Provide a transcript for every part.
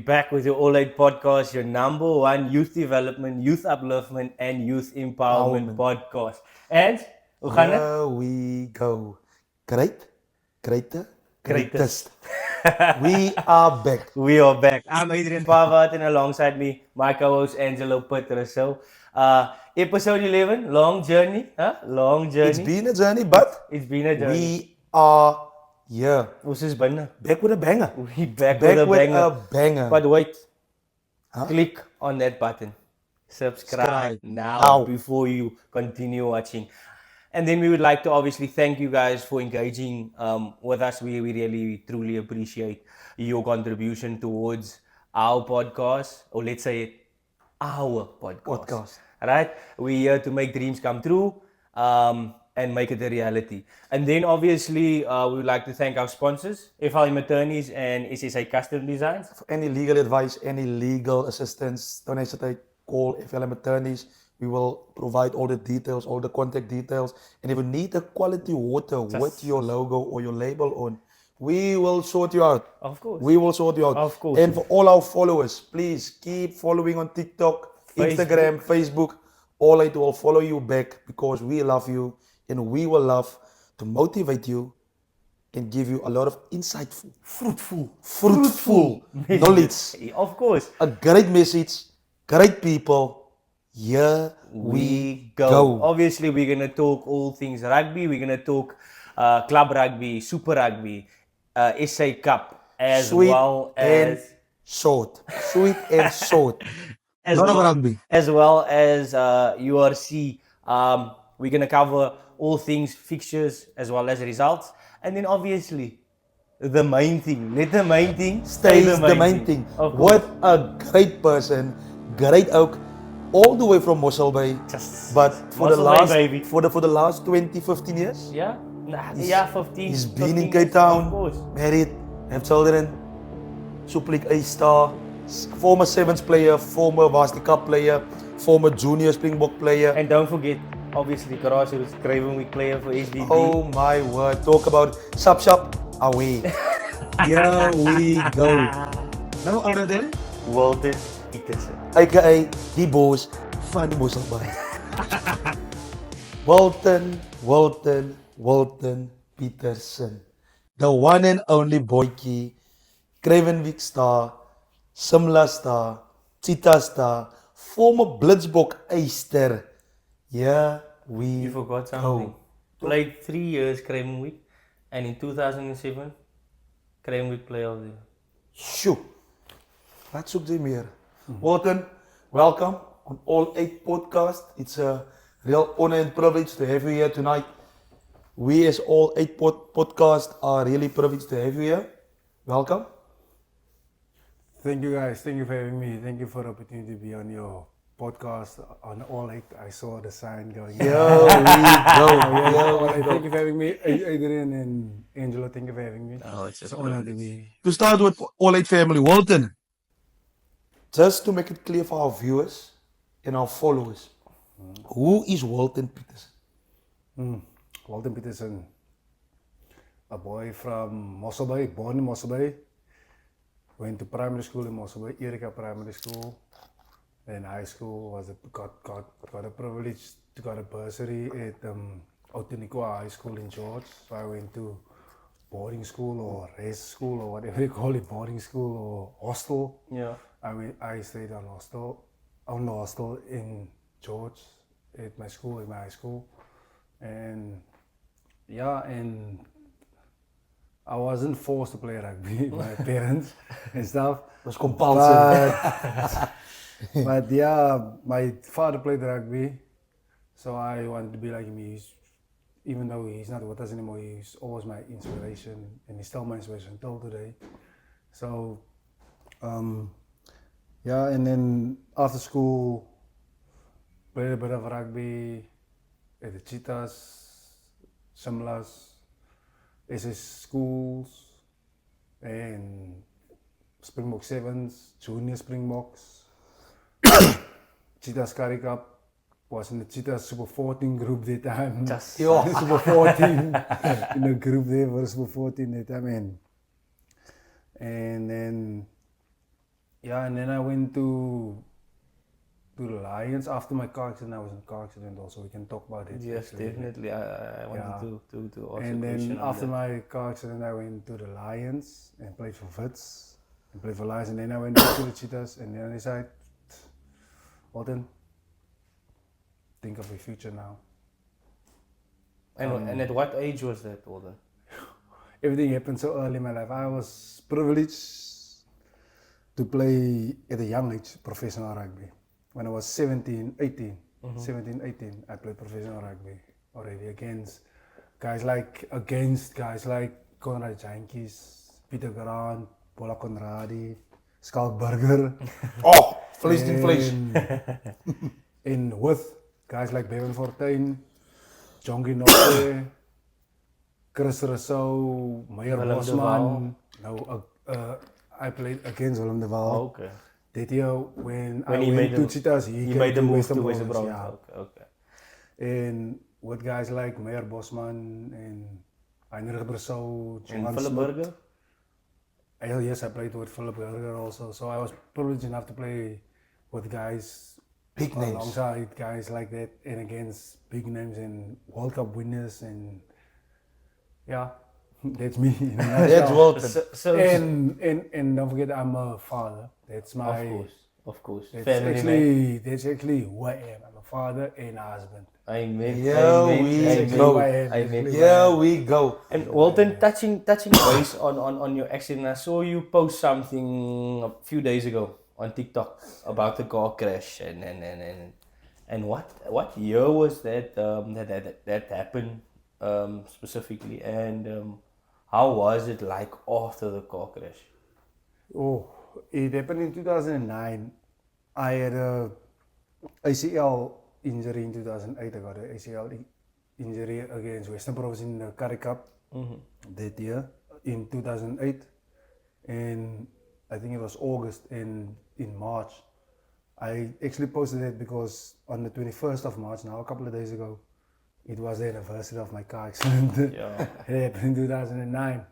back with your All Eight podcast, your number one youth development, youth upliftment, and youth empowerment podcast. And hoe gaan het? Here we go. Greatest. We are back. We are back. I'm Adrian Pavard, and alongside me, my co-host Angelo Peterson. Episode 11, long journey, huh? Long journey. It's been a journey, but It's been a journey. we are here. Ons is binne. Back with a banger. We back with a banger. But wait, click on that button. Subscribe now before you continue watching. And then we would like to obviously thank you guys for engaging with us. We really, truly appreciate your contribution towards our podcast, or let's say our podcast. Right? We're here to make dreams come true and make it a reality. And then obviously we would like to thank our sponsors, FLM Attorneys and SSA Custom Designs. For any legal advice, any legal assistance, don't hesitate. Call FLM Attorneys. We will provide all the details, all the contact details. And if you need a quality water with your logo or your label on, we will sort you out. Of course. We will sort you out. Of course. And for all our followers, please keep following on TikTok, Instagram, Facebook. All I do will follow you back because we love you and we will love to motivate you and give you a lot of insightful, fruitful knowledge. Of course. A great message, great people. Here we go. Obviously, we're going to talk all things rugby. We're going to talk club rugby, super rugby, SA Cup, as Sweet well and as short. Sweet and short. as Lot of well, rugby. as well as URC. We're going to cover all things fixtures as well as results. And then obviously, the main thing. Let the main thing stay Stays the main thing. Of course. What a great person, great oak, all the way from Mossel Bay. But for the Mossel Bay, last baby. for the last 20, 15 years, Yeah? Yeah, 15. he's been 15 in Cape years, Town, of course. married, have children, Super League A-star, former Sevens player, former Varsity Cup player, former Junior Springbok player. And don't forget, obviously, Karasi was Craven Week player for HDB. Oh my word, talk about Shop away. Here we go. Nou other than Wilton Pietersen. aka die boss van die Mosselbaai. Wilton Pietersen. The one and only boykie, Cravenwick star, Simla star, Cheetah star, former Blitzbok A-ster. Yeah, we You forgot something. Played 3 years Craven Week, and in 2007, Craven Week player of the year. Shoo. Wat zoekt jy meer? Walton, welcome on All 8 podcast. It's a real honor and privilege to have you here tonight. We as All 8 podcast are really privileged to have you here. Welcome. Thank you guys. Thank you for having me. Thank you for the opportunity to be on your podcast on All 8. I saw the sign going. Here we go. Thank you for having me. Adrian and Angelo, thank you for having me. Oh, it's just It's an honor to be. To start with All 8 family, Walton. Just to make it clear for our viewers and our followers, who is Wilton Pietersen? Wilton Pietersen, a boy from Mossel Bay, born in Mossel Bay. Went to primary school in Mossel Bay, Erika Primary School. Then high school got a privilege to get a bursary at Otanikwa High School in George. So I went to boarding school or race school or whatever you call it, boarding school or hostel. Yeah. I stayed on the hostel in George at my school, in my high school. And yeah, and I wasn't forced to play rugby by my parents and stuff. It was compulsory. But yeah, my father played rugby, so I wanted to be like him. Even though he's not with us anymore, he's always my inspiration, and he's still my inspiration until today. So, yeah, and then after school, played a bit of rugby at the Cheetahs, Simlas, SS schools, and Springbok Sevens, Junior Springboks. Cheetahs Curry Cup was in the Cheetahs Super 14 group that time. Super 14 in the group there for Super 14 that time. And then yeah, and then I went to the Lions after my car accident. I was in a car accident also. We can talk about it. Yes, actually. definitely. I wanted to ask And a question then on after that. my car accident, I went to the Lions and played for Wits and played for Lions. And then I went back to the Cheetahs. And then I decided, Walton, think of your future now. And at what age was that, Walden? Everything happened so early in my life. I was privileged to play at a young age professional rugby. When I was 17, 18, I played professional rugby already against guys like Conrad Jankies, Peter Grant, Paula Conradi, Skalk Burger. Oh, vlees in vlees. And with guys like Bevan Fortuin, Jongi Notte, Chris Rousseau, Meyer Willem de Bosman. No, I played against Willem de Waal. Oh, okay. That year when I When he went made to the- Cheetahs, He came made the to move Western to Western Province, Province. yeah. Okay. And with guys like Meyer Bosman and Heinrich Bressau, And Johan Philip Smit. Burger? Yes, I played with Philip Burger also. So I was privileged enough to play with guys, Big names. alongside guys like that, and against big names and World Cup winners, and yeah, that's me. in a That's nutshell. Walton. So And don't forget, I'm a father. That's my. of course. That's Family man. actually who I am. I'm a father and a husband. Amen. Yeah, Amen. we Amen. go. Amen. Here we go. And Walton, touching base on your accident, I saw you post something a few days ago on TikTok about the car crash and what year was that that happened specifically, and how was it like after the car crash? Oh, it happened in 2009. I had a ACL injury in 2008. I got an ACL injury against Western Province in the Currie Cup that year in 2008. And I think it was August, and in March, I actually posted it because on the 21st of March, now a couple of days ago, it was the anniversary of my car accident. Yeah. It happened in 2009.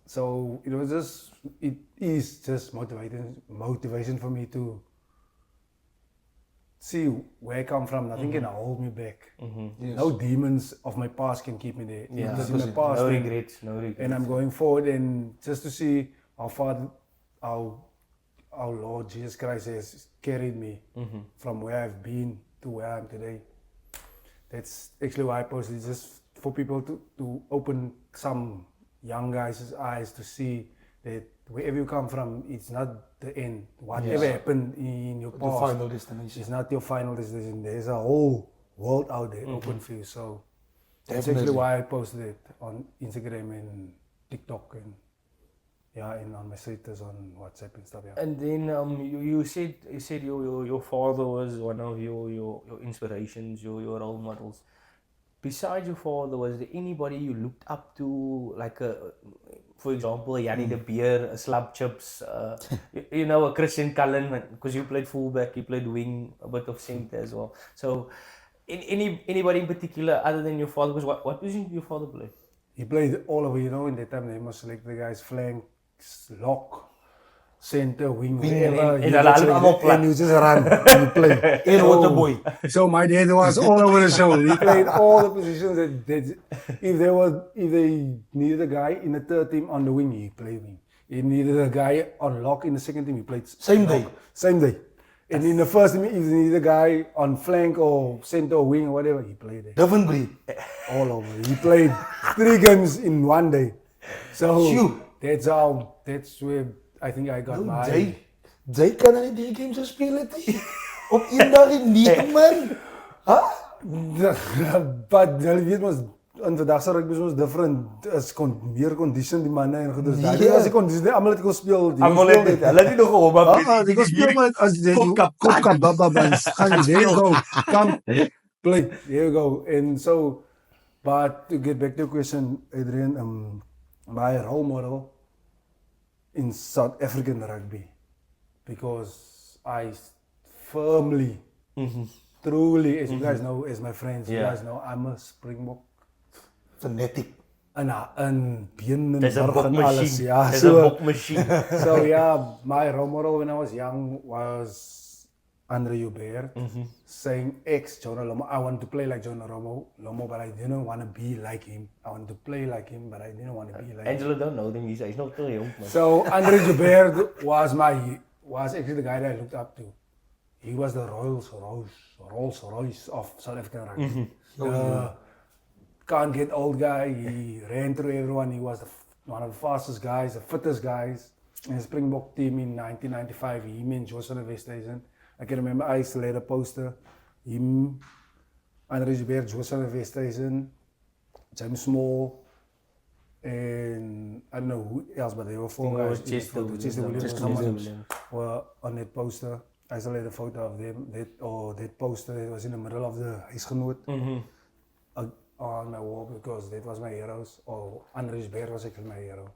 So it is just motivation for me to see where I come from. Nothing can hold me back. Yes. No demons of my past can keep me there. Yeah. Because in the past, No and- regrets. No regrets. and I'm going forward, and just to see how far our Lord Jesus Christ has carried me from where I've been to where I am today. That's actually why I posted it, just for people to open some young guys' eyes to see that wherever you come from, it's not the end. Whatever happened in your The past, final destination. it's not your final destination. There's a whole world out there open for you. So that's actually Definitely. why I posted it on Instagram and TikTok and and on my status on WhatsApp and stuff. Yeah. And then you said your father was one of your inspirations, your role models. Besides your father, was there anybody you looked up to, like for example, a Yanni de Beer, a Slab Chips, a Christian Cullen, because you played fullback, you played wing, a bit of centre as well. So, anybody in particular other than your father? Because what position did your father play? He played all over, in that time they must select the guys flank, lock, center, wing, wherever. and you hulle get hom almal selected, plat. and you just run and you play. In Waterboy. So my dad was all over the show. He played all the positions that if they needed a guy in the third team on the wing, he played wing. He needed a guy on lock in the second team, he played Same lock. day. Same day. And in the first team, if they needed a guy on flank or center or wing or whatever, he played it. Different breed. All over. He played 3 games in one day. So Phew. that's where I think I got my Jay kan aan die games spelen die. Op een dag nie man. But hulle weet mos in vandag se rugby is ons different. Is meer condition die manne en goeders. Daai Ja. was die condition, almal het kon speel. Die Almal het dit. Hulle het nie nog gehom op. die kon speel met as jy kopkap babas. Gaan jy there you go. Come play. There you go. And so but to get back to your question, Adrian, my role model in South African rugby, because I firmly, truly, as you guys know, as my friends, you Yeah. guys know, I'm a Springbok fanatic. een been en There's a rug book en alles. machine. Ja, There's a book machine. So yeah, my role model when I was young was Andre Hubert, saying Jonah Lomo. I wanted to play like Jonah Lomo, but I didn't want to be like him. I wanted to play like him, but I didn't want to be like him. Angelo don't know him. He's not too young. Man. So Andre Hubert was actually the guy that I looked up to. He was the Rolls Royce of South African rugby. Can't get old guy. He ran through everyone. He was one of the fastest guys, the fittest guys. In the Springbok team in 1995, him and Joshua Westhuizen. I can remember I used to lay the poster. Him, Andre Hubert, Joshua Westhuizen, James Small, and I don't know who else, but they were four guys. Chester Williams were on that poster. I used to lay the photo of them, that poster. It was in the middle of the huisgenoot. On my wall because that was my heroes, or Andre Hubert was actually my hero.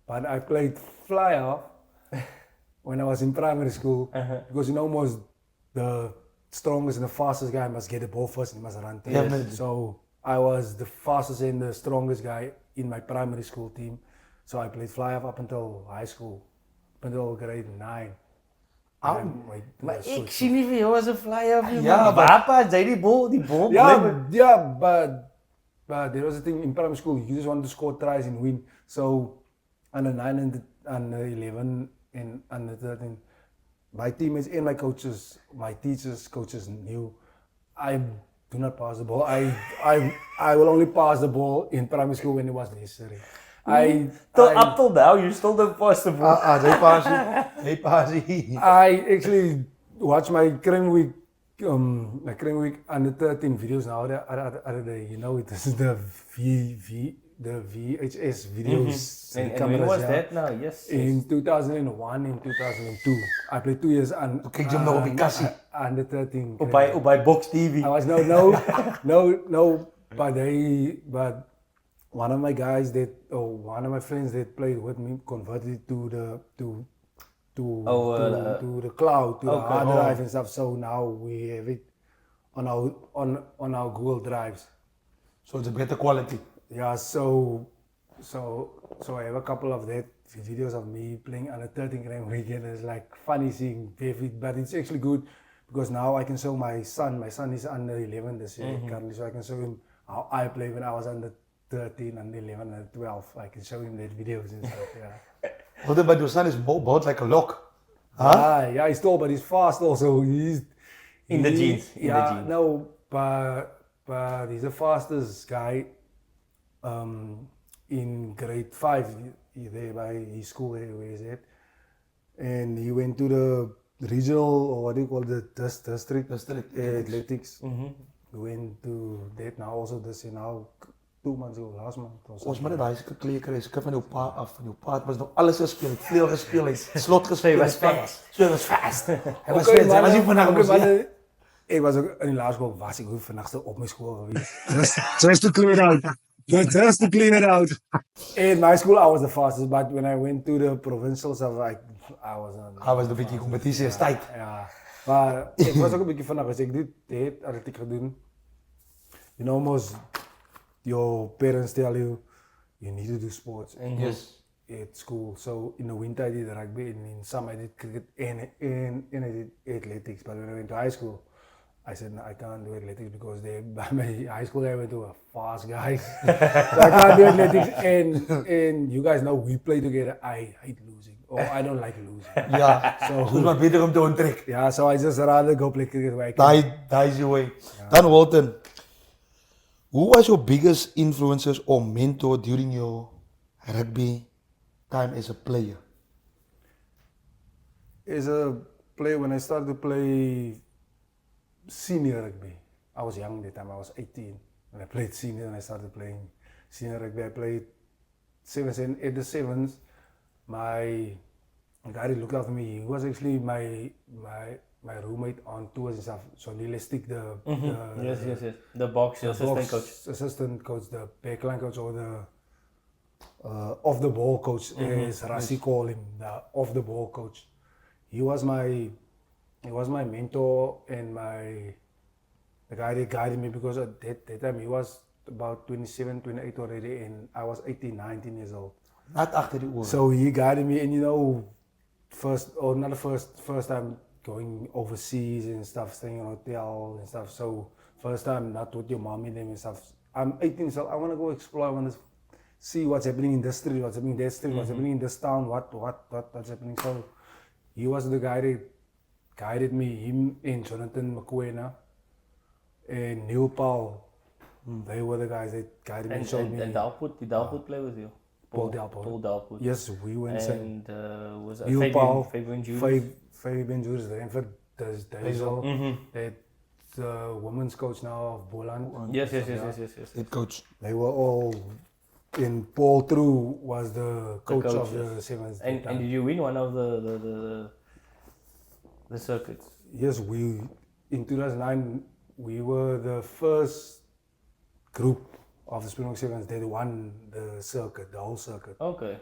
But I played fly off when I was in primary school because most the strongest and the fastest guy must get the ball first and must run. So I was the fastest and the strongest guy in my primary school team. So I played fly off up until high school, up until grade 9. Maar ik zie niet van jou als een flyer. Ja, papa, zei die bal. Yeah, but there was a thing in primary school. You just wanted to score tries and win. So under 9 and under 11 and under 13, my teammates and my coaches, my teachers, coaches knew I do not pass the ball. I will only pass the ball in primary school when it was necessary. Up till now, you still don't pass the ball. Hey, Pasi. I actually watch my Cream Week under 13 videos now. It is the VHS videos. And when was that now? Yes. In 2001 and 2002. I played 2 years under 13. By Box TV. I was no, but one of my guys one of my friends that played with me converted it to the cloud, to the hard drive and stuff. So now we have it on our Google Drives. So it's a better quality. Yeah, so I have a couple of that videos of me playing under 13 grand weekend. It's like funny seeing David, but it's actually good because now I can show my son. My son is under 11 this year currently, so I can show him how I played when I was under 13 and 11 and 12. I can show him that videos and stuff. Yeah. But your son is built like a lock. Huh? Yeah, he's tall, but he's fast also. He's in the genes. No, but he's the fastest guy in grade 5 there by his school where he's at. And he went to the regional, or what do you call it, district athletics. We went to that now also this year now. 2 months ago, last month. Ons maar daai se kleker is van jou pa af, van jou pa was nog alles gespeel, het vleuel gespeel, het slot gespeel, was fast. So was fast. Hy was fast. As jy vandag ek was ook in die laerskool, was ek vandag op my skool gewees. Just to clean it out. In my school I was the fastest, but when I went to the provincials I was the bietjie kompetisie is tyd. Ja. Maar ek was ook 'n bietjie vandag as ek dit atletiek gedoen. Most your parents tell you need to do sports at school. So in the winter I did rugby, and in summer I did cricket and I did athletics. But when I went to high school, I said no, I can't do athletics because by my high school I went to a fast guy. So I can't do athletics. And you guys know we play together. I hate losing, or I don't like losing. Ja, so who's maar beter om te onttrek. Yeah, so I just rather go play cricket where I can. That is your way. Dan Walton. Who was your biggest influences or mentor during your rugby time as a player? As a player, when I started to play senior rugby, I was young at the time, I was 18. When I played senior and I started playing senior rugby, I played sevens, and at the sevens, my guy that looked after me, he was actually my roommate on tours and stuff. So Lile Stick, the the box assistant coach, the backline coach, or the off the ball coach, as Rassi called him, the off the ball coach. He was my mentor and the guy that guided me, because at that time he was about 27, 28 already, and I was 18, 19 years old. Not after the war. So he guided me, and you know, not the first time going overseas and stuff, staying in a hotel and stuff. So first time not with your mommy them and stuff. I'm 18, so I want to go explore. I want to see what's happening in this street, what's happening in that street, what's happening in this town, what's happening. So he was the guy that guided me, him and Jonathan McQuena and Neil Paul. They were the guys that guided me and showed me. And did Dalput play with you? Paul Dalput. Yes, we went and was Neil Paul, Fabian Judas? Fabian Judas, the Renford, Dazel, that women's coach now of Walon. Yes. Head coach. They were all, and Paul True was the coach of the Sevens. And did you win one of the circuits? Yes, in 2009 we were the first group of the Springbok Sevens that won the circuit, the whole circuit. Okay.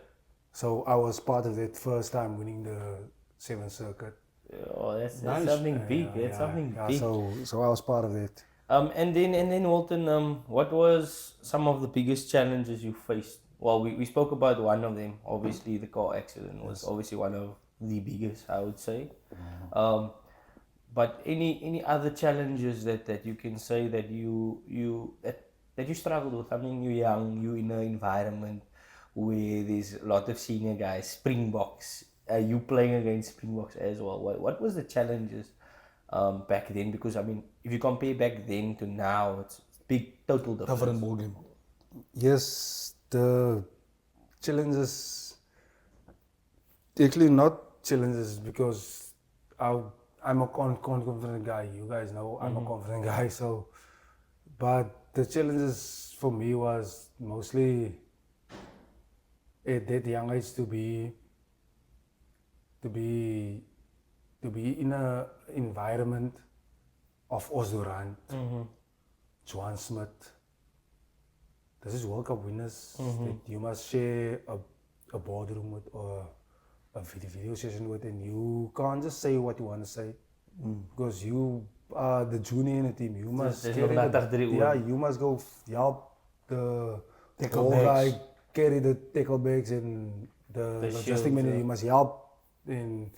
So I was part of that first time winning the Seventh circuit. Oh, that's something big. That's something big. So I was part of it. And then Walton, what was some of the biggest challenges you faced? Well, we spoke about one of them. Obviously, the car accident was obviously one of the biggest, I would say. But any other challenges that you can say that you struggled with? I mean, you're young, you're in an environment where there's a lot of senior guys, Springboks. You playing against Springboks as well. What was the challenges back then? Because I mean, if you compare back then to now, it's big total difference. Different ballgame. Yes, the challenges, actually not challenges, because I'm a confident guy. You guys know I'm a confident guy. So, but the challenges for me was mostly at that young age to be in a environment of Osdurant, Johan Smith. This is World Cup winners that you must share a boardroom with or a video session with, and you can't just say what you want to say because you are the junior in the team. You must you must go help the tackle guy carry the tackle bags and the logistic manager. You must help and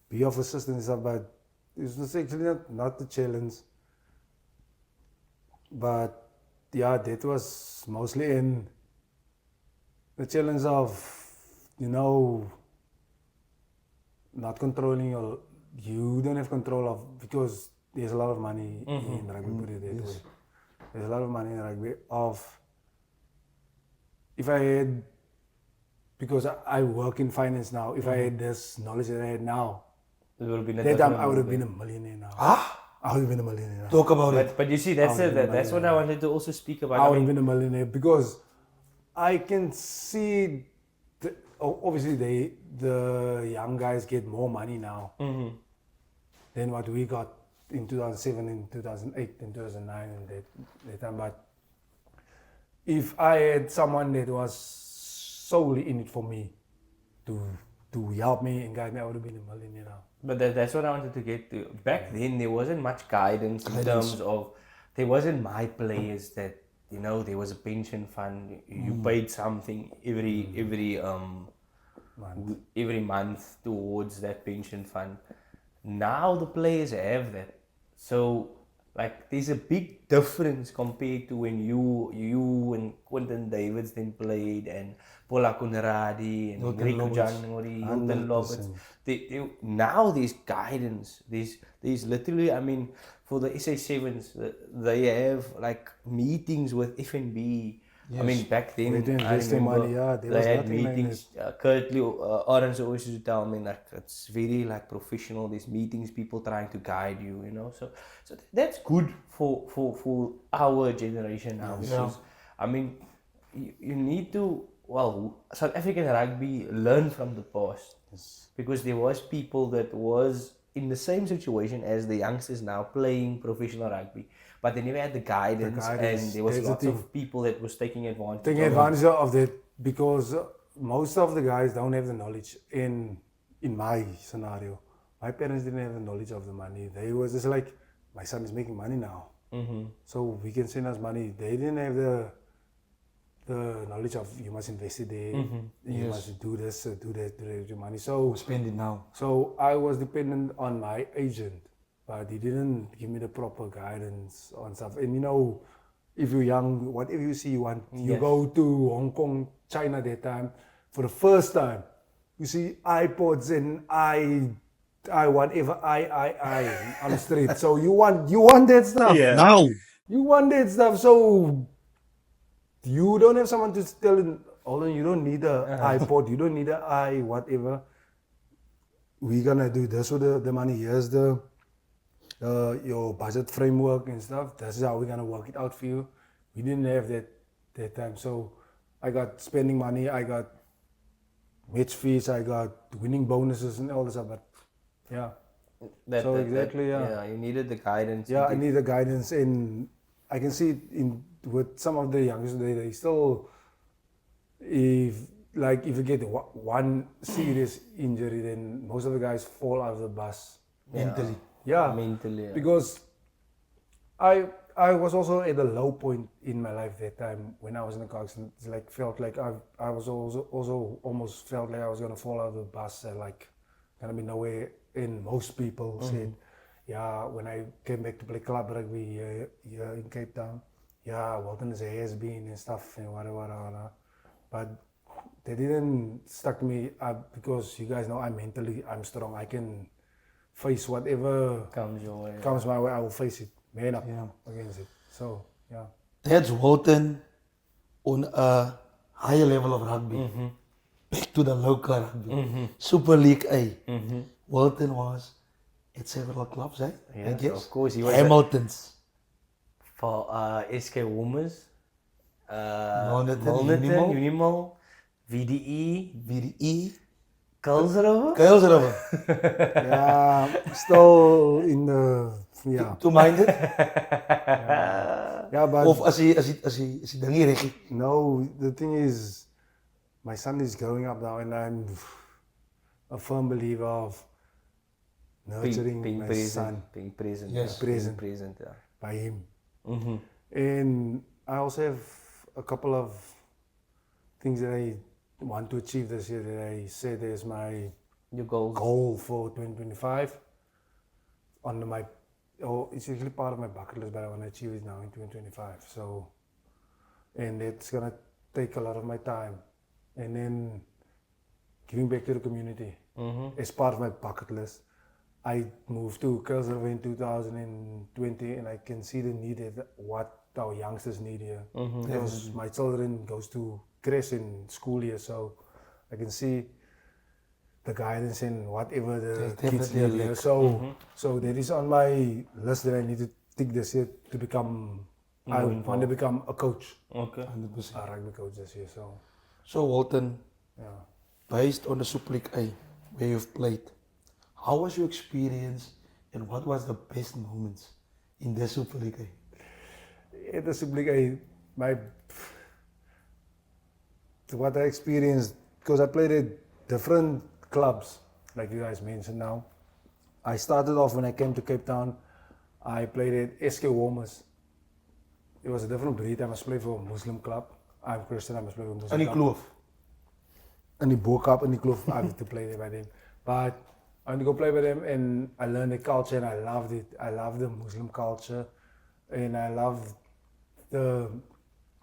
be of assistance and stuff, but it's actually not the challenge. But yeah, that was mostly in the challenge of, you know, not controlling you don't have control of, because there's a lot of money in rugby, put it that way. There's a lot of money in rugby if I had, because I work in finance now, if I had this knowledge that I had now, it would have been that time I would have been a millionaire now. I would have been a millionaire now. Talk about it. But you see, that's what I wanted to also speak about. I would have been a millionaire because I can see, obviously the young guys get more money now than what we got in 2007, in 2008, in 2009, and that time. But if I had someone that was solely in it for me to help me and guide me, I would have been a millionaire now. But that's what I wanted to get to. Back then, there wasn't much guidance in terms of, there wasn't my players that, you know, there was a pension fund. You paid something every month towards that pension fund. Now the players have that. So, like, there's a big difference compared to when you and Quentin Davids then played, and Paula Conradi and Rico Janori, Wilton Roberts. Now there's guidance. There's literally, I mean, for the SA7s, they have like meetings with FNB. Yes. I mean, back then, I remember they had meetings. Currently, Orange always used to tell me, like, it's very like professional. There's meetings, people trying to guide you, you know. So that's good for our generation now. Because, I mean, you need to, South African rugby learn from the past. Yes. Because there was people that was in the same situation as the youngsters now playing professional rugby. But they never had the guidance, and there was lots of people that was taking advantage of that, because most of the guys don't have the knowledge. In my scenario, my parents didn't have the knowledge of the money. They was just like, my son is making money now. So we can send us money. They didn't have the knowledge of you must invest it there, you must do this, do that, with your money. So Spend it now. So I was dependent on my agent, but he didn't give me the proper guidance on stuff. And you know, if you're young, whatever you see, you want, you go to Hong Kong, China that time, for the first time, you see iPods and whatever I on the street. So you want that stuff. Yeah. Now. You want that stuff. So you don't have someone to tell him, hold on, you don't need a iPod, you don't need a whatever. We're gonna do this with the money. Here's the your budget framework and stuff. This is how we're gonna work it out for you. We didn't have that time. So I got spending money, I got match fees, I got winning bonuses and all this stuff. But yeah. You needed the guidance. Yeah, I need the guidance, and I can see it with some of the youngsters. They still, if you get one serious injury, then most of the guys fall out of the bus Mentally. Yeah, mentally. Yeah. because I was also at a low point in my life that time when I was in the car accident. It's like felt like I was also almost felt like I was gonna fall out of the bus and like gonna be nowhere. And most people said, yeah, when I came back to play club rugby here in Cape Town, yeah, Walton is a has-been and stuff and whatever. But they didn't stuck me up because you guys know I'm strong. I can face whatever comes my way. I will face it, man up against it. So yeah, That's Walton on a higher level of rugby. Back to the local rugby. Super League A. Walton was at several clubs, I guess. Of course, he was Hamilton's. for SK Women's, Milnerton, Unimal, VDE, VDE. Kuilsrivier. yeah, still in the Two-minded? yeah, but Of as hij dangie regie. no, the thing is, my son is growing up now, and I'm a firm believer of nurturing being my present, son being present, Yes. being present. Yeah. by him. And I also have a couple of things that I want to achieve this year that I said is my Your goals. goal for 2025. It's usually part of my bucket list, but I want to achieve it now in 2025. So, and it's gonna take a lot of my time, and then giving back to the community as part of my bucket list. I moved to Kuilsrivier in 2020, and I can see the need that what our youngsters need here. Because my children goes to Cres in school here, so I can see the guidance and whatever the kids need here. So that is on my list that I need to take this year to become. I want to become a coach, Okay. 100%. a rugby coach this year. So Walton, Yeah. based on the Super League A, where you've played, how was your experience and what was the best moments in the Super League A? At the Super League, what I experienced, because I played at different clubs, like you guys mentioned now. I started off when I came to Cape Town, I played at SK Warmers. It was a different breed. I must play for a Muslim club. I'm Christian, I must play for a Muslim Any club. kloof? And the Boer Cup and the club, I had to play there by them. But I went to go play by them, and I learned the culture, and I loved it. I love the Muslim culture, and I love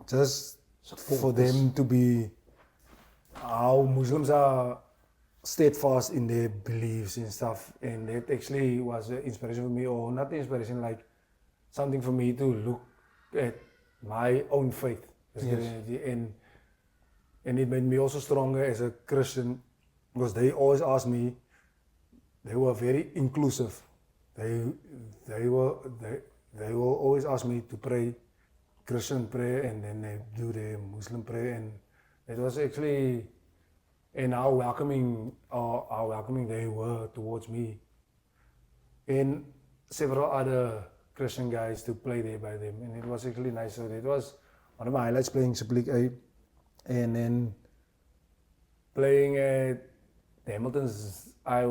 just for them to be how Muslims are steadfast in their beliefs and stuff. And that actually was an inspiration for me, or not inspiration, like something for me to look at my own faith. And it made me also stronger as a Christian, because they always asked me, they were very inclusive. They will always ask me to pray Christian prayer, and then they do the Muslim prayer, and it was actually, and how welcoming they were towards me, and several other Christian guys to play there by them, and it was actually nice. So it was one of my highlights, playing Super League A, and then playing at the Hamiltons, I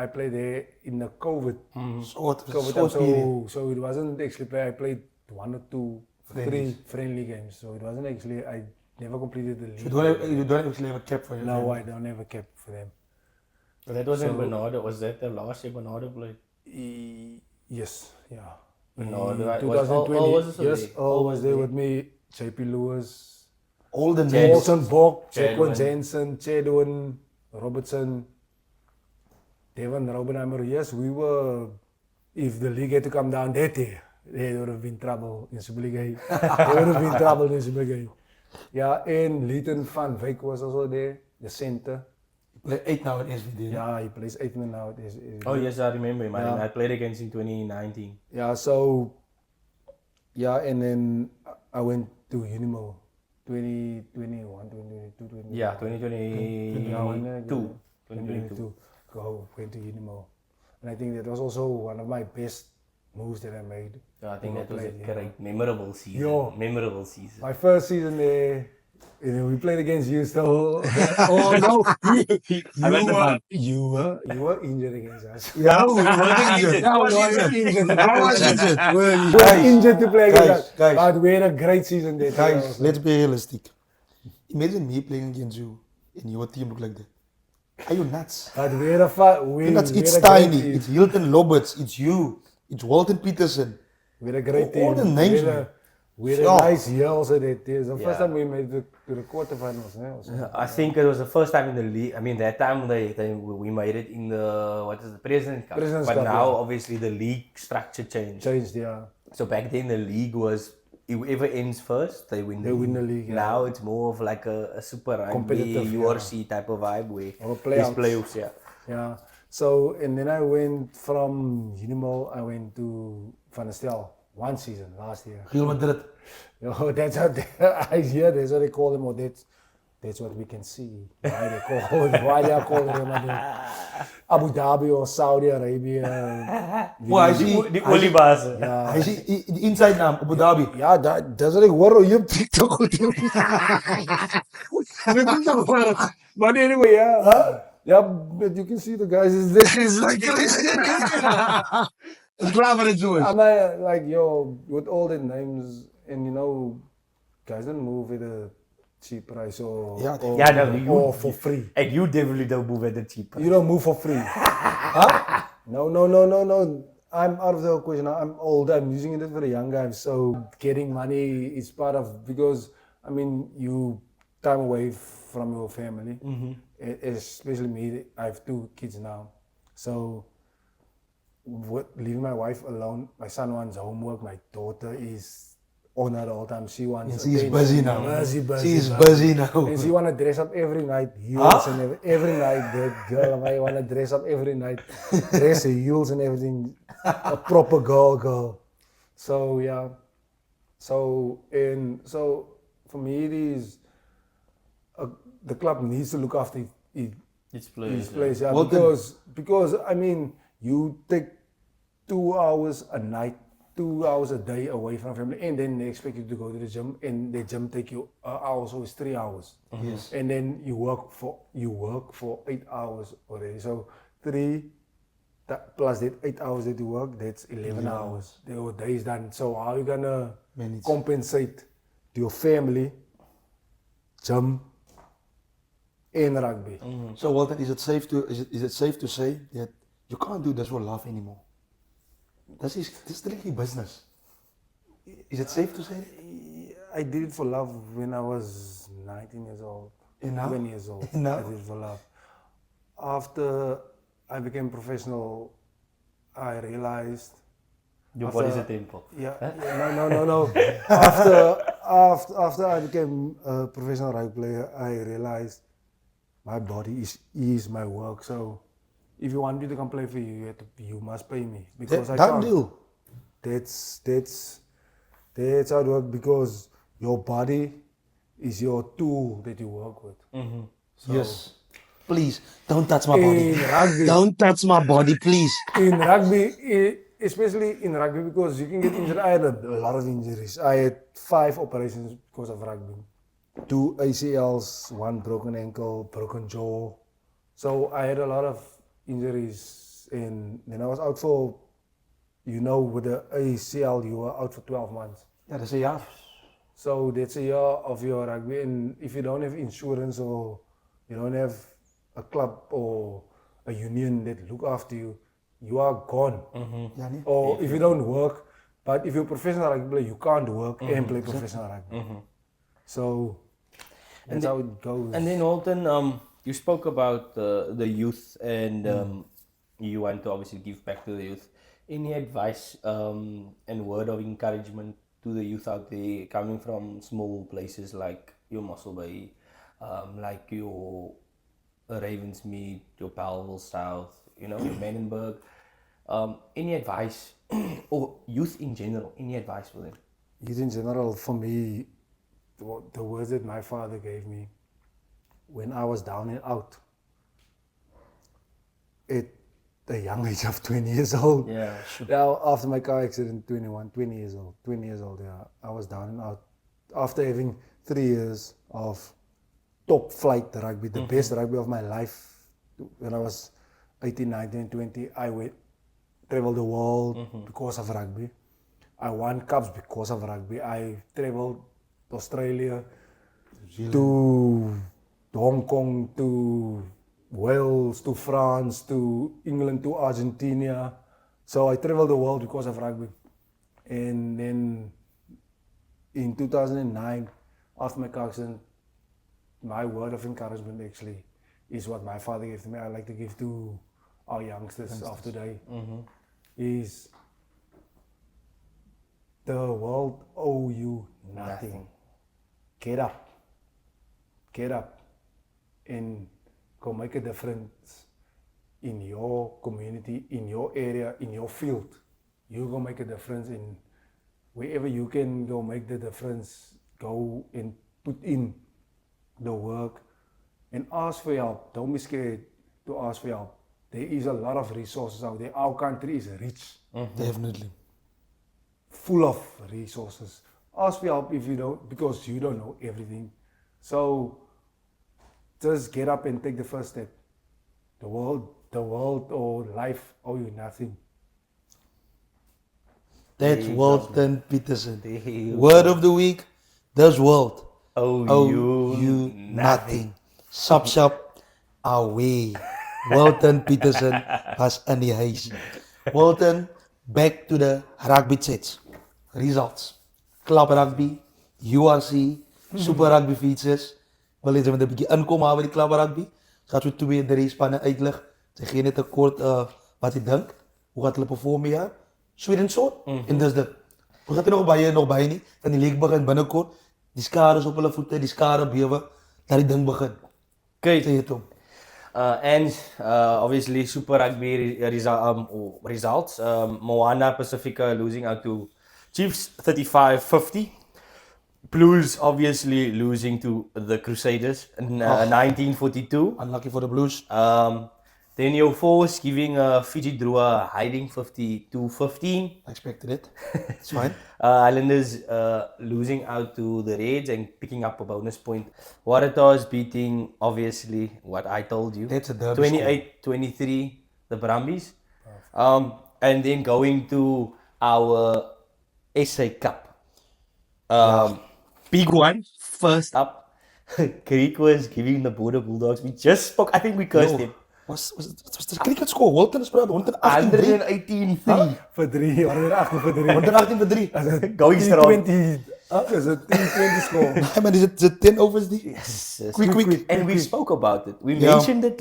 played there in the COVID. Short COVID time, period. so it wasn't actually I played 1 or 2, Friendlies. 3 friendly games. So it wasn't actually, I never completed the league. You don't actually have a cap for your No, family. I don't have a cap for them. But that was in Bernardo. Was that the last year Bernardo played? Yes, yeah. Bernardo. In Was 2020, Al was also yes, there? Al was there with me. JP Lewis, All the names. Wilton Bok, Chadwin. Jacqueline Jensen, Chadwin, Robertson, Devon Robbenheimer. Yes, we were. If the league had to come down that year, they would have been trouble in Super League. They would have been trouble in Super League. Yeah, and Leighton van Wyk was also there, the center. You play 8 now at SVD. Yeah, he plays 8 now. Oh yes, I remember him. Yeah. I played against him 2019. Yeah, so yeah, and then I went to Unimo 2021, 2022, Yeah, 2022. 2022. Went to Unimo. And I think that was also one of my best moves that I made. So I think that was a Played, great, memorable season. Yo. Memorable season. My first season there, you know, we played against you still. Oh no, you were injured against us. Yeah, we were injured. I was injured. I was injured. Guys, We were injured to play against us. guys. But we had a great season there. Guys, let's be realistic. Imagine me playing against you and your team look like that. Are you nuts? But we had a fun. It's Tiny, it's Hilton Roberts, it's you, it's Wilton Pietersen. We had a great team. All the names, we had a Yeah. nice year also that year. The first Yeah. time we made the quarterfinals. I think it was the first time in the league. I mean, that time we made it in the President Cup. President's but Cup, now, yeah. obviously, the league structure changed. Changed, yeah. So back then, the league was whoever ends first, they win. They win the league, yeah. Now it's more of like a super rugby Competitive, URC type of vibe where Or there's playoffs. playoffs. Yeah. Yeah. So, and then I went from Unimo, I went to Van der Stel 1 season last year. Real Madrid. Oh, that's how that's what they call them, or that's what we can see. Why they are called Real Madrid. Abu Dhabi or Saudi Arabia. Well, I see, The Olibas. Yeah. I see the inside now, Abu Dhabi. Ja, dat is wat ik hoor op je TikTok. But anyway, yeah. Yeah, but you can see the guys is there. It's like It's klaar voor het doen. I'm like, yo, with all the names, and you know, guys don't move at a cheap price or, Yeah, or, Yeah, no, you- or for free. And you definitely don't move at the cheap. You don't move for free. Huh? No. I'm out of the equation. I'm old. I'm using it for the young guys. So getting money is part of, because I mean, you time away from your family. Especially me. I have 2 kids now. So leaving my wife alone. My son wants homework. My daughter is on her all the time. She wants. And she's attention. busy now. Busy. She's busy now. And she wanna dress up every night, heels and every night. That girl, I wanna dress up every night, dress her heels and everything, a proper girl. So yeah, so for me it is, the club needs to look after It's players. its place, yeah, Well, because I mean, you take 2 hours a night, 2 hours a day away from family, and then they expect you to go to the gym, and the gym take you an hour, so it's 3 hours. Yes. And then you work for 8 hours already. So 3 plus that 8 hours that you work, that's 11 hours. The day is done. So how are you gonna Manage. compensate your family, gym, and rugby? So Walton, is it safe to say that you can't do this for love anymore? This is strictly business. Is it safe to say? I did it for love when I was 19 years old, And now? 20 years old. And now? I did it for love. After I became professional, I realized. Your after- body's a temple. Yeah, no. After I became a professional rugby player, I realized my body is my work. So if you want me to come play for you, you must pay me, because I That can't. deal. That's how it works, because your body is your tool that you work with. So Yes. Please, don't touch my body. in rugby, Don't touch my body, please. in rugby, especially in rugby, because you can get injured. I had a lot of injuries. I had 5 operations because of rugby. 2 ACLs, 1 broken ankle, broken jaw. So I had a lot of injuries, and then I was out for, with the ACL, you were out for 12 months. Ja, dat is een jaar. So that's a year of your rugby, and if you don't have insurance or you don't have a club or a union that look after you, you are gone. Ja, nee. Or if you don't work, but if you're a professional rugby player, you can't work and play professional rugby. So that's how it goes. And then Walton, you spoke about the youth, and you want to obviously give back to the youth. Any advice and word of encouragement to the youth out there coming from small places like your Mossel Bay, like your Ravensmead, your Belleville South, your Menenberg? Any advice, or youth in general, any advice for them? Youth in general, for me, the words that my father gave me when I was down and out at the young age of 20 years old. Yeah, sure. Now, after my car accident, 20 years old, yeah, I was down and out. After having 3 years of top flight rugby, the best rugby of my life, when I was 18, 19, 20, I traveled the world because of rugby. I won cups because of rugby. I traveled to Australia, to Hong Kong, to Wales, to France, to England, to Argentina. So I traveled the world because of rugby. And then in 2009, after my car accident, my word of encouragement actually is what my father gave to me. I like to give to our youngsters of today. Is the world owe you nothing. Get up, and go make a difference in your community, in your area, in your field. You go make a difference in wherever you can go make the difference. Go and put in the work and ask for help. Don't be scared to ask for help. There is a lot of resources out there. Our country is rich. Definitely. Full of resources. Ask for help if you don't, because you don't know everything. So just get up and take the first step. The world or life owe you nothing. That's Wilton Pietersen. Word of the week, this world owe you nothing. Shop, away. Wilton Pietersen was in die huis. Wilton, back to the rugby sets. Results. Club rugby, URC, super rugby features. Wil eens met een beetje inkomen met die club rugby. Gaat zo 2-3 spannen uitleg. Zeg je net een kort wat je denkt. Hoe gaat het performen jaar? Sweden zo. En dus dat. We gaan er nog bij niet. Van die league begint binnenkort. Die skades op hun voeten, die skades beven. Dat die ding begint. Kijk. Zeg je toch? And obviously Super Rugby results. Moana Pacifica losing out to Chiefs 35-50. Blues obviously losing to the Crusaders 1942. Unlucky for the Blues. Then your Force giving Fiji Drew a hiding 52-15. I expected it. It's fine. Islanders losing out to the Reds and picking up a bonus point. Waratahs beating, obviously, what I told you. That's a derby 28-23, the Brumbies. And then going to our SA Cup. Big one, first up. Greek was giving the Border Bulldogs. We just spoke, I think we cursed him. Was the cricket score? Wilton is 118 For 3, 118 for 3. 118 for 3. Going strong. 20, is it 20 score? Nee, maar is het 10 overs die? Yes. Quick. And we spoke about it. We mentioned it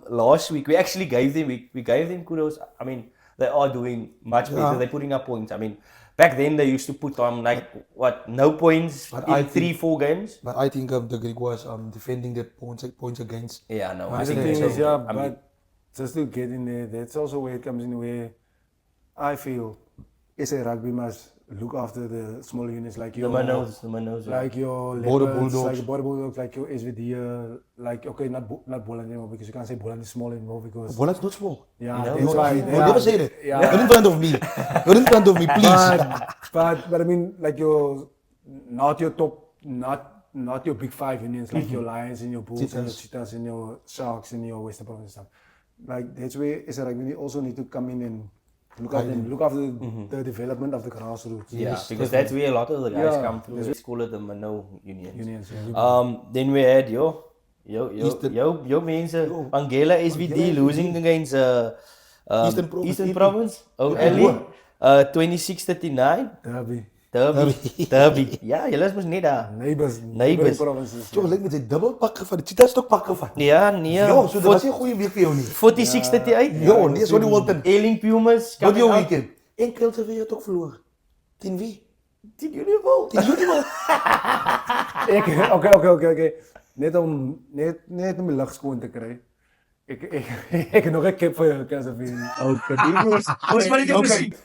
last week. We actually gave them kudos. I mean, they are doing much better. They're putting up points. I mean, back then they used to put on no points in 3-4 games. But I think the Greek was defending the points against. Yeah, no. I think so. But just to get in there, that's also where it comes in, where I feel SA Rugby must look after the smaller units like your Manos, like your Border Leopards, Bulldogs. like Border Bulldogs, like your SVD, like okay, not Boland anymore, because you can't say Boland is small anymore because Boland's not small. yeah, No, that's why. No, never say that. Yeah. You're in front of me. You're in front of me, please. But I mean, like not your top, not not your big 5 unions like your Lions and your Bulls and your Cheetahs and your Sharks and your Western Province stuff. Like that's where as a rugby also need to come in and look after the development of the grassroots. Yeah, because that's where a lot of the guys come through. Let's call it the Mano unions. Yeah. Then we had your means Angela SVD losing against Eastern Province. Oh, Ali. 26-39. Derby. Ja, julle is mos net daar. Neighbors provinces. Jy lyk met jy dubbel pak gevat. Die Cheetahs ook pak gevat. Ja, nee. Ja, so dit was 'n goeie week vir jou nie. 46-38. Ja, nee, so die Wilton. Elling Pumas. Wat jou weekend? Enkel se weer toch verloor. Teen wie? Teen Unival. Oké. Net om die lig skoon te kry. Ik heb nog een kip voor je Casavini.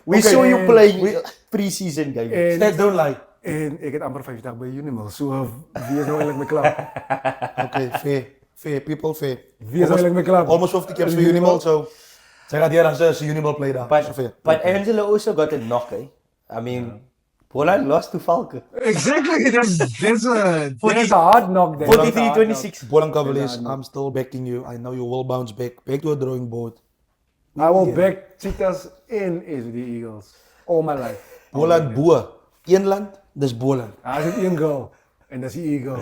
We saw you playing pre-season game. That don't lie. En ik heb amper 5 dagen bij Unimal. Zo, wie is nou eigenlijk mijn klap? Oké, fair, people, fair. Wie is nou eigenlijk mijn klap? Almost 50 caps for Unimal, so. Zij gaat hier als Unimal play daar. But Angela also got a knock, eh? I mean, Walon lost to Falke. Exactly, that's a hard knock there. 43-26. Walon Cavaliers, I'm still backing you. I know you will bounce back. Back to a drawing board. I will back Cheetahs and SVD Eagles. All my life. Walon Boer. Eén land, dis Walon. Hij is één goal. En dat is die Eagle.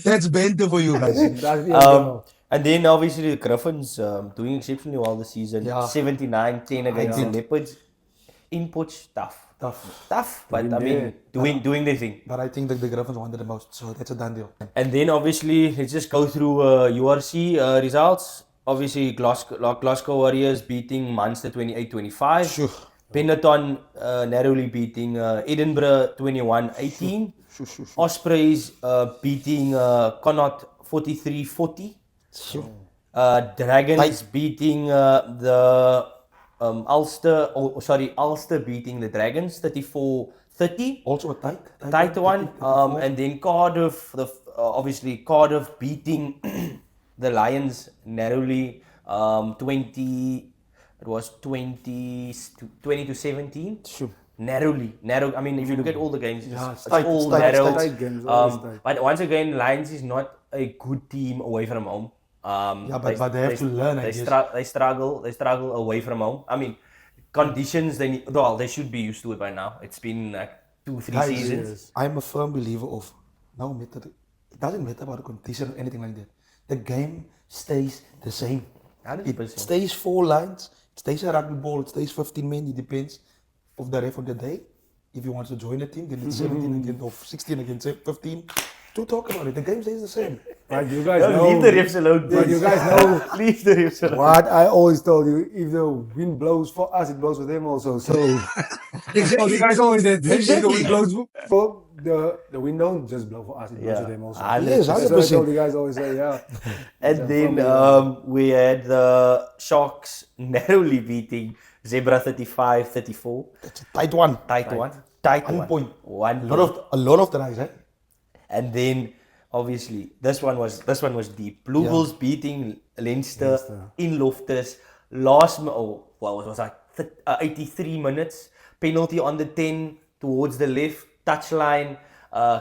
That's better for you guys. Dat is die goal. And then obviously the Griffins doing exceptionally well this season. Yeah. 79-10 against the Leopards. Inputs tough, but I mean doing their thing. But I think that the Griffins wanted the most, so that's a done deal. And then obviously let's just go through URC results. Obviously Glasgow Warriors beating Munster 28-25. Sure. Benetton narrowly beating Edinburgh 21-18. Ospreys beating Connacht 43-40. Sure. Dragons beating the Ulster beating the Dragons 34-30. Also a Tight one. And then Cardiff, obviously Cardiff beating the Lions narrowly 20 to 17. Sure. Narrow. I mean, if you look at all the games, it's tight, all tight, narrow. tight games, always tight. But once again, Lions is not a good team away from home. But they have to learn, I guess. They struggle away from home. I mean, conditions, they should be used to it by now. It's been like 2-3 seasons. Yes. I'm a firm believer of, no matter, it doesn't matter about the condition or anything like that. The game stays the same. 100%. It stays 4 lines, it stays a rugby ball, it stays 15 men, it depends of the ref of the day. If he wants to join the team, then it's 17 against or 16 against 15. To talk about it, the game stays the same. But you guys know, leave the refs alone. But you guys know, leave the refs alone. What I always told you, if the wind blows for us, it blows for them also. So you guys always said, if the wind blows for the wind don't just blow for us, it blows for them also. Yes, 100%. So you guys always say, yeah. And then we had the Sharks narrowly beating Zebra 35-34. It's a tight one. Tight one. One point. 1 A lot of the rise, eh? And then obviously this one was deep. Blue Bulls beating Leinster in Loftus. What was that? 83 minutes. Penalty on the 10 towards the left touchline.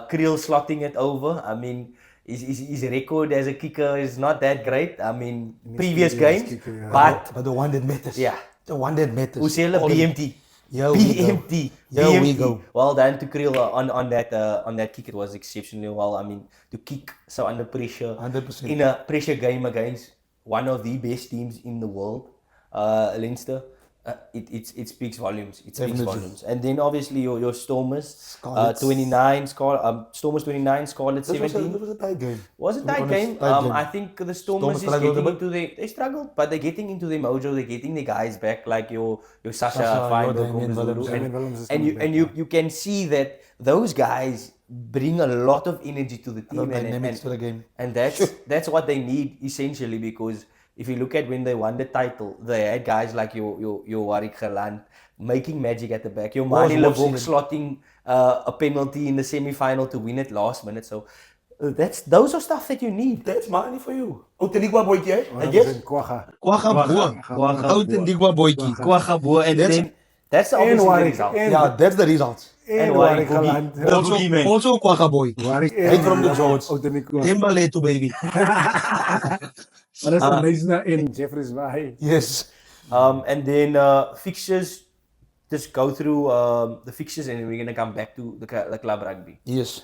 Creel slotting it over. I mean, his record as a kicker is not that great. I mean, previous games, kicker, yeah. but the one that matters. Yeah. The one that matters. Hoe sê hulle BMT? BMT. Here we go. Well done to Creel on that kick. It was exceptionally well. I mean, to kick so under pressure 100%. in a pressure game against one of the best teams in the world, Leinster. It speaks volumes. It speaks volumes. And then obviously your Stormers, 29 Stormers 29, Scarlet 17. This was a tight game. Was a tight game. I think the Stormers is getting into they struggled, but they're getting into their mojo. They're getting the guys back, like your Sasha Feinberg, and you can see that those guys bring a lot of energy to the team dynamics to the game. And that's what they need essentially, because if you look at when they won the title, they had guys like your Warwick Gerland making magic at the back. Your Mani Levok slotting a penalty in the semi-final to win it last minute. So those are stuff that you need. That's money for you. Authenticwa boykie, eh? I guess. Kwaga boer. Authenticwa boykie. Kwaga boer. And then that's obviously the result. Yeah, that's the results. En Warwick Boogie. Also Kwaka boy. Right from the George. Timbaleto baby. Maar dat is een nice in Jeffrey's Bay. Yes. And then fixtures, just go through the fixtures and then we're going to come back to the club rugby. Yes.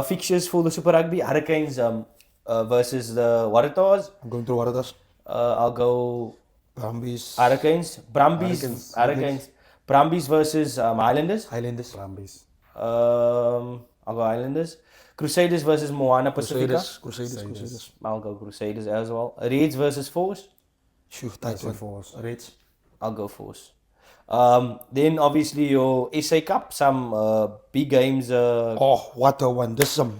Fixtures for the Super Rugby, Hurricanes versus the Waratahs. I'm going to Waratahs. I'll go Brumbies. Hurricanes. Hurricanes. Brumbies versus Highlanders. Brumbies. I'll go Highlanders. Crusaders versus Moana Pacifica. Crusaders. I'll go Crusaders as well. Reds versus Force. Tight one. Reds. I'll go Force. Then obviously your SA Cup, some big games. What a one. This is a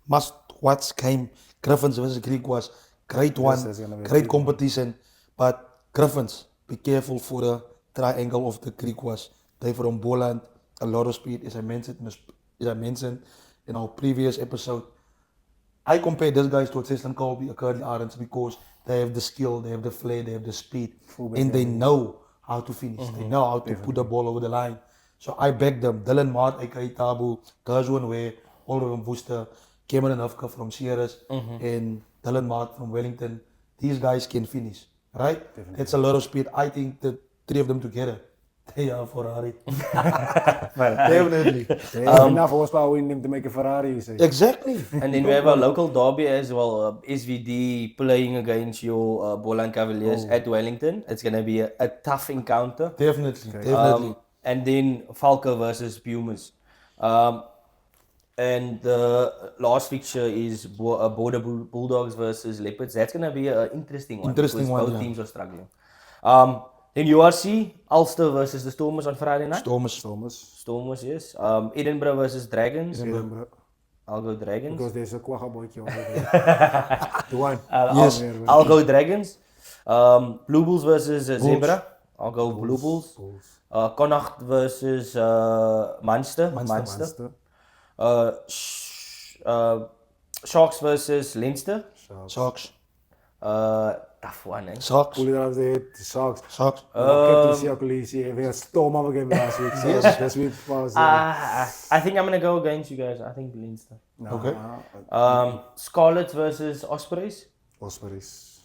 must watch game. Griffins versus Greek was great one. Great competition. But Griffins, be careful for the triangle of the Greek was. They from Boland, a lot of speed, as I mentioned in our previous episode. I compare these guys to Tristan Colby, a Curly Arends, because they have the skill, they have the flair, they have the speed, and they know how to finish. They know how to put the ball over the line. So I back them. Dylan Mart, aka Tabu, Gershwin Way, all from Worcester, Cameron Hufka from Sierras, and Dylan Mart from Wellington. These guys can finish, right? That's a lot of speed. I think the three of them together, they are Ferrari. Definitely. Enough horsepower in them to make a Ferrari, you say. Exactly. And then we have a local derby as well. SVD playing against your Boland Cavaliers at Wellington. It's going to be a tough encounter. Definitely. And then Falco versus Pumas. And the last fixture is Border Bulldogs versus Leopards. That's going to be an interesting one. Because both teams are struggling. Then URC, Ulster versus the Stormers on Friday night. Stormers, yes. Edinburgh versus Dragons. I'll go Dragons. Because there's a Kwaka boykie on there. The one. I'll go Dragons. Blue Bulls versus Zebra. I'll go Blue Bulls. Connacht versus Munster. Sharks versus Leinster. Sharks. Tough one, eh? Sharks. Pull it out of the head, Sharks. Sharks. We had storm up again last week. So that's week past. I think I'm gonna go against you guys. I think Leinster. Okay. Scarlets versus Ospreys. Ospreys.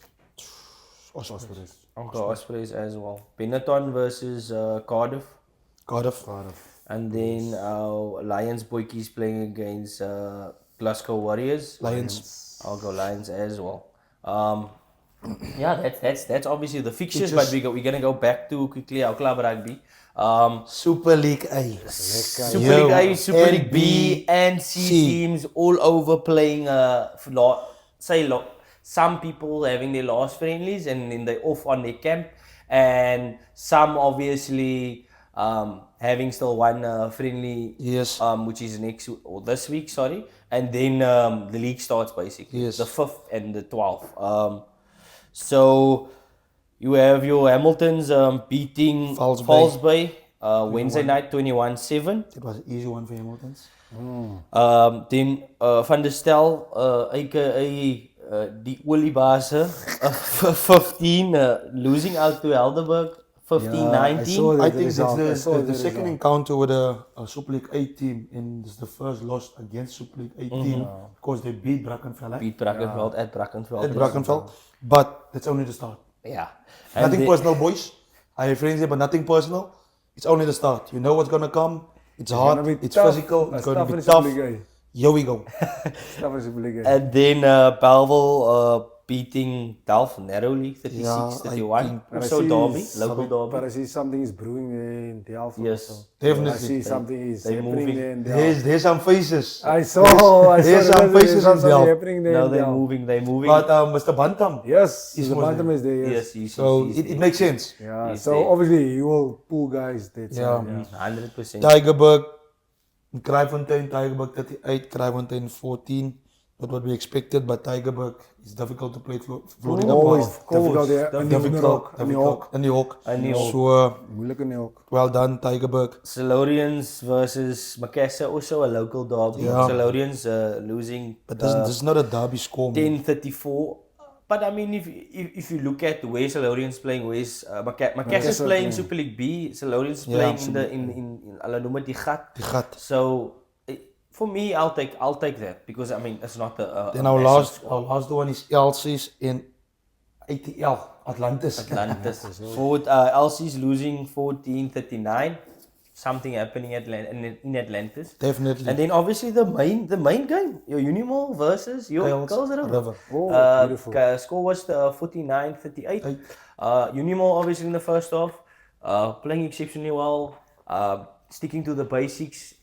I'll go Ospreys as well. Benetton versus Cardiff. And then our Lions boykies playing against Glasgow Warriors. Lions. I'll go Lions as well. Yeah, that's obviously the fixtures, but we're gonna go back to quickly our club rugby. Super League A. Super League A, Super League B and C teams all over playing some people having their last friendlies and then they off on their camp, and some obviously having still one friendly, which is this week, and then the league starts basically, the 5th and the 12th. So you have your Hamiltons beating Falls Bay Wednesday night 21-7. It was an easy one for Hamiltons. Then Van der Stel, aka die Oliebase, 15, losing out to Helderberg 15-19. I think that's the second encounter with a Super League A team, and it's the first loss against Super League A team because they beat Brackenfell. At Brackenfell. But that's only the start. Yeah. Nothing personal, boys. I have friends here, but nothing personal. It's only the start. You know what's gonna come. It's hard. It's physical. It's gonna be tough. Here we go. And then Belleville beating Delft narrowly 36-31. Also derby, local derby. But I see something is brewing in Delft. Yes, definitely. I see something is happening there in Delft. There's some faces. I saw some faces in Delft. Happening there. No, they're moving. But Mr. Bantam. Yes, the Bantam is there. Yes. So it makes sense. Yeah. So obviously you will pull guys. That's 100%. Tygerberg, Kraaifontein, Tygerberg 38, Kraaifontein 14. Not what we expected, but Tygerberg is difficult to play Florida. Always difficult there. Difficult. So well done, Tygerberg. Silurians versus Macassar, also a local derby. Silurians losing. But this is not a derby score. 10-34 But I mean, if you look at where Salorian's playing, where's Macas is playing Super League B, Salorian's playing in hulle noem dit die gat. Die gat. So for me, I'll take that because I mean it's not a Then our last one is LC's in ATL Atlantis. Forward, LC's losing 14-39. Something happening in Atlantis. Definitely. And then obviously the main game, your Unimall versus your Girls River. Beautiful. Score was 49-38. Unimall obviously in the first half, playing exceptionally well, sticking to the basics.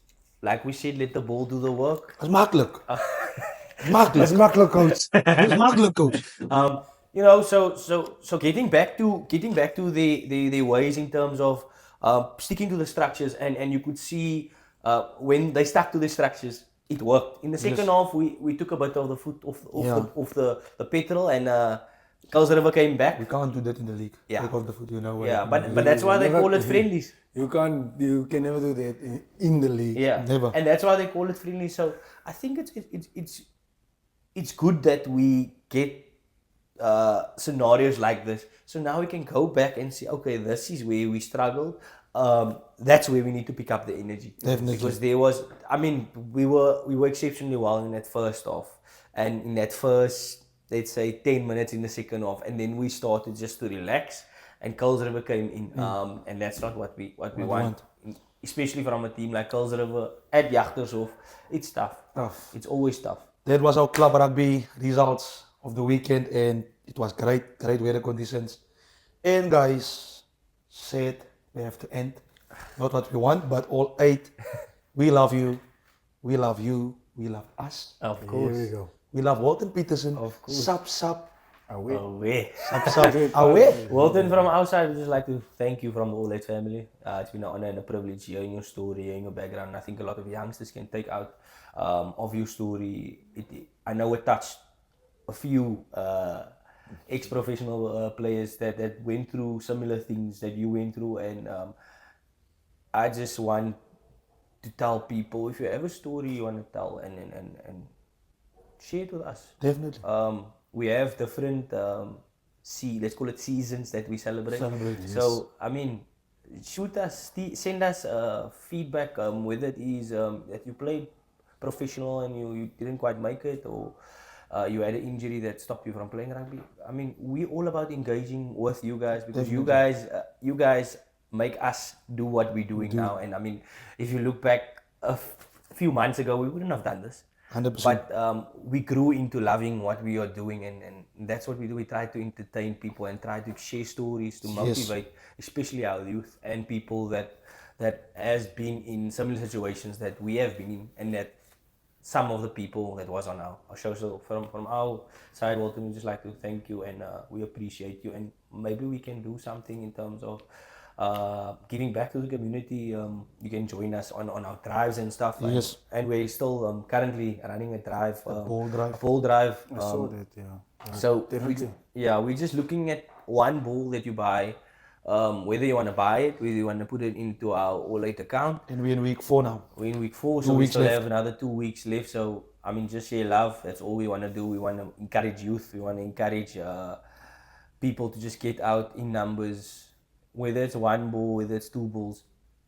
Like we said, let the ball do the work. That's makkelijk. Makkelijk. That's makkelijk, coach. That's makkelijk, coach. You know, so getting back to the ways in terms of sticking to the structures, and you could see when they stuck to the structures, it worked. In the second half, we took a bit of the foot off the petrol, and Girls River came back. We can't do that in the league. Yeah. Take off the foot, you know. Yeah, but that's why they call it friendlies. You can never do that in the league. Yeah, Never. And that's why they call it friendly. So I think it's good that we get scenarios like this. So now we can go back and see, okay, this is where we struggled. That's where we need to pick up the energy. Definitely. Because there was, I mean, we were exceptionally well in that first half, and in that first, let's say 10 minutes in the second half, and then we started just to relax, and Girls River came in, and that's not what we want. Especially from a team like Girls River at Jagtershof. It's tough. It's always tough. That was our club rugby results of the weekend, and it was great weather conditions. And guys said we have to end. Not what we want, but all 8. We love you. We love you. We love us. Of course. Here we go. We love Wilton Pietersen. Of course. Sup. Away. Sup. Away. Wilton, from our side, we'd just like to thank you from the All 8 family. It's been an honor and a privilege hearing your story, hearing your background. I think a lot of youngsters can take out of your story. I know it touched a few ex-professional players that went through similar things that you went through, and I just want to tell people, if you have a story you want to tell, and share it with us. Definitely. We have different let's call it seasons that we celebrate. Yes. So I mean, shoot us, send us feedback, whether it is that you played professional and you didn't quite make it, or you had an injury that stopped you from playing rugby. I mean, we're all about engaging with you guys, because you guys make us do what we're doing now. And I mean, if you look back a few months ago, we wouldn't have done this. 100%. But we grew into loving what we are doing, and that's what we do. We try to entertain people and try to share stories to motivate, especially our youth and people that has been in similar situations that we have been in, and that some of the people that was on our show. So from our side, Walton, we just like to thank you, and we appreciate you, and maybe we can do something in terms of giving back to the community. You can join us on our drives and stuff. Yes. And we're still currently running a drive. ball drive. A ball drive. I saw that, yeah. So Definitely. we're just looking at one ball that you buy, whether you want to buy it, whether you want to put it into our All 8 account. And we're in week 4 now. We're in week 4, so 2 we weeks still left. have another 2 weeks left. So I mean, just share love. That's all we want to do. We want to encourage youth. We want to encourage people to just get out in numbers. Whether it's one ball, whether it's 2 balls,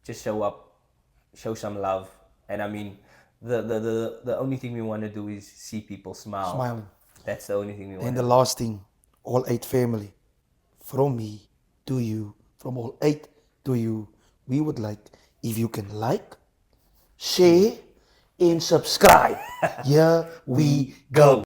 just show up, show some love. And I mean, the only thing we want to do is see people smile. Smiling. That's the only thing we want. And the last thing, all 8 family, from me to you, from all 8 to you, we would like, if you can like, share, and subscribe. Here we go.